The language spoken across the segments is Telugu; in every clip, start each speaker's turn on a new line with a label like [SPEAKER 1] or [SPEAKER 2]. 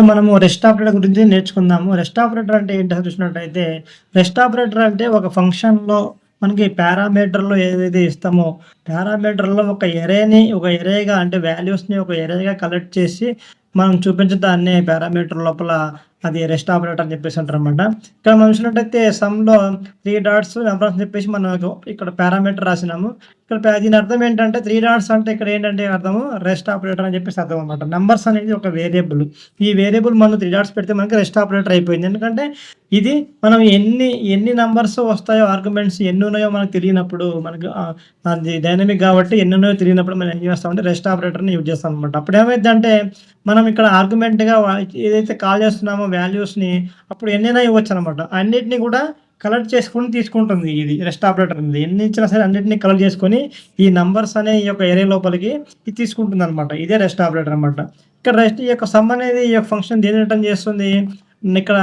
[SPEAKER 1] మనము రెస్ట్ ఆపరేటర్ గురించి నేర్చుకుందాము. రెస్ట్ ఆపరేటర్ అంటే ఏంటో చూసినట్టయితే, రెస్ట్ ఆపరేటర్ అంటే ఒక ఫంక్షన్‌లో మనకి పారామీటర్‌లో ఏదైతే ఇస్తామో, పారామీటర్‌లో ఒక ఎరేగా అంటే వాల్యూస్‌ని ఒక ఎరేగా కలెక్ట్ చేసి మనం చూపించే దాన్నే పారామీటర్ లోపల అది రెస్ట్ ఆపరేటర్ అని చెప్పేసి అంటారనమాట. ఇక్కడ మనం చూసినట్టయితే సమ్‌లో 3 డాట్స్ నంబర్స్ అని చెప్పేసి మనకు ఇక్కడ పారామీటర్ రాసినాము. ఇక్కడ దీని అర్థం ఏంటంటే 3 డాట్స్ అంటే ఇక్కడ ఏంటంటే అర్థము రెస్ట్ ఆపరేటర్ అని చెప్పేసి అర్థం అనమాట. నంబర్స్ అనేది ఒక వేరియబుల్. ఈ వేరియబుల్ మనం 3 డాట్స్ పెడితే మనకి రెస్ట్ ఆపరేటర్ అయిపోయింది. ఎందుకంటే ఇది మనం ఎన్ని నంబర్స్ వస్తాయో ఆర్గ్యుమెంట్స్ ఎన్నున్నాయో మనకు తెలియనప్పుడు మనకు అది డైనమిక్ కాబట్టి ఎన్నున్నాయో తెలియనప్పుడు మనం ఏం చేస్తామంటే రెస్ట్ ఆపరేటర్‌ని యూజ్ చేస్తామనమాట. అప్పుడు ఏమైద్దంటే మనం ఇక్కడ ఆర్గ్యుమెంట్‌గా ఏదైతే కాల్ చేస్తున్నామో వాల్యూస్‌ని అప్పుడు ఎన్నైనా ఇవ్వొచ్చనమాట. అన్నిటిని కూడా కలెక్ట్ చేసుకొని తీసుకుంటుంది ఇది రెస్ట్ ఆపరేటర్ అనేది. ఎన్ని ఇచ్చినా సరే అన్నిటిని కలెక్ట్ చేసుకొని ఈ నంబర్స్ అనే ఈ యొక్క ఏరియా లోపలికి ఇది తీసుకుంటుందనమాట. ఇదే రెస్ట్ ఆపరేటర్ అనమాట. ఇక్కడ రెస్ట్ ఈ యొక్క సమ్ అనేది ఈ యొక్క ఫంక్షన్ దేన్ని రిటర్న్ చేస్తుంది? ఇక్కడ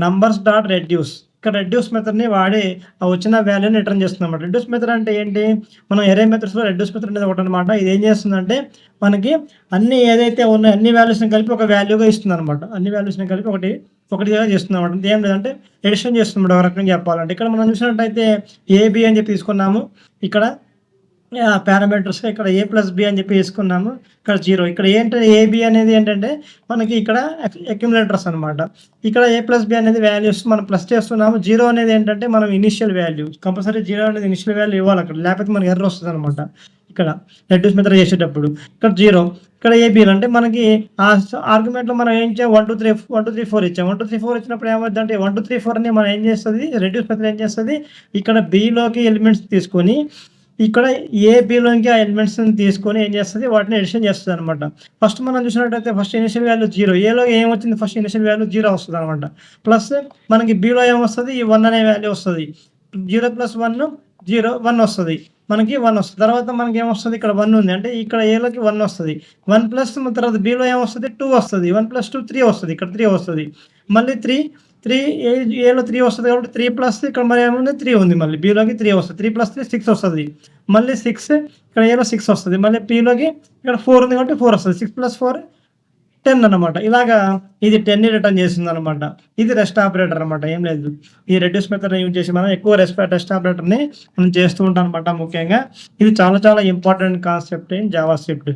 [SPEAKER 1] నంబర్స్ డాట్ రెడ్యూస్. ఇక్కడ రెడ్యూస్ మెథడ్‌ని వాడి ఆ వచ్చిన వాల్యూని రిటర్న్ చేస్తుందన్నమాట. రెడ్యూస్ మెథడ్ అంటే ఏంటి? మనం అరే మెథడ్స్‌లో రెడ్యూస్ మెథడ్ అనేది ఒకటనమాట. ఇది ఏం చేస్తుందంటే మనకి అన్ని ఏదైతే ఉన్నాయో అన్ని వాల్యూస్‌ని కలిపి ఒక వాల్యూగా ఇస్తుందనమాట. అన్ని వాల్యూస్‌ని కలిపి ఒకటిగా చేస్తుందనమాట. ఇదేం లేదంటే ఎడిషన్ చేస్తుందన్నమాట ఒక రకంగా చెప్పాలంటే. ఇక్కడ మనం చూసినట్టయితే ఏబీ అని చెప్పి తీసుకున్నాము. ఇక్కడ పారామీటర్స్ ఇక్కడ ఏ ప్లస్ బి అని చెప్పి తీసుకున్నాము. ఇక్కడ 0. ఇక్కడ ఏంటంటే ఏబి అనేది ఏంటంటే మనకి ఇక్కడ అక్యుములేటర్స్ అనమాట. ఇక్కడ ఏ ప్లస్ బి అనేది వాల్యూస్ మనం ప్లస్ చేస్తున్నాము. 0 అనేది ఏంటంటే మనం ఇనిషియల్ వాల్యూ. కంపల్సరీ 0 అనేది ఇనిషియల్ వాల్యూ ఇవ్వాలి అక్కడ. లేకపోతే మనకి ఎర్రర్ వస్తదనమాట. ఇక్కడ రెడ్యూస్ మెథడ్ చేసేటప్పుడు. ఇక్కడ 0. ఇక్కడ ఏబీలు అంటే మనకి ఆర్గ్యుమెంట్‌లో మనం ఏం ఇచ్చాం 1, 2, 3 1, 2, 3, 4 ఇచ్చాం. 1, 2, 3, 4 ఇచ్చినప్పుడు ఏమవుద్దంటే 1, 2, 3, 4 మనం ఏం చేస్తది రెడ్యూస్ మెథడ్ ఏం చేస్తది ఇక్కడ బిలోకి ఎలిమెంట్స్ తీసుకొని ఇక్కడ ఏబీలోకి ఆ ఎలిమెంట్స్‌ని తీసుకొని ఏం చేస్తది వాటిని అడిషన్ చేస్తదనమాట. ఫస్ట్ మనం చూసినట్టయితే ఫస్ట్ ఇనిషియల్ వాల్యూ 0. ఏలో ఏమొచ్చింది ఫస్ట్ ఇనిషియల్ వాల్యూ 0 వస్తదనమాట. ప్లస్ మనకి బిలో ఏమొస్తది ఈ 1 అనే వాల్యూ వస్తది. 0 + 1 0 1 వస్తది. మనకి 1 వస్తది. తర్వాత మనకేమొస్తది ఇక్కడ 1 ఉంది. అంటే ఇక్కడ ఏలోకి 1 వస్తది. 1 ప్లస్ తర్వాత బిలో ఏమొస్తది 2 వస్తది. 1 + 2 3 వస్తది. ఇక్కడ 3 వస్తది. మళ్ళీ 3 ఏలో 3 వస్తది కాబట్టి 3 ప్లస్ ఇక్కడ మరి ఏముంది 3 ఉంది. మళ్ళీ బిలోకి 3 వస్తది. 3 + 3 6 వస్తది. మళ్ళీ 6 ఇక్కడ ఏలో 6 వస్తది. మళ్ళీ బిలోకి ఇక్కడ 4 ఉంది కాబట్టి 4 వస్తది. 6 + 4 10 అనమాట. ఇలాగా ఇది 10ని రిటర్న్ చేస్తుందనమాట. ఇది రెస్ట్ ఆపరేటర్ అనమాట. ఏం లేదు. ఈ రెడ్యూస్ మెథడ్‌ని యూజ్ చేసి మనం ఎక్కువ రెస్ట్ ఆపరేటర్‌ని మనం చేస్తూ ఉంటాం అనమాట ముఖ్యంగా. ఇది చాలా చాలా important concept in Java script.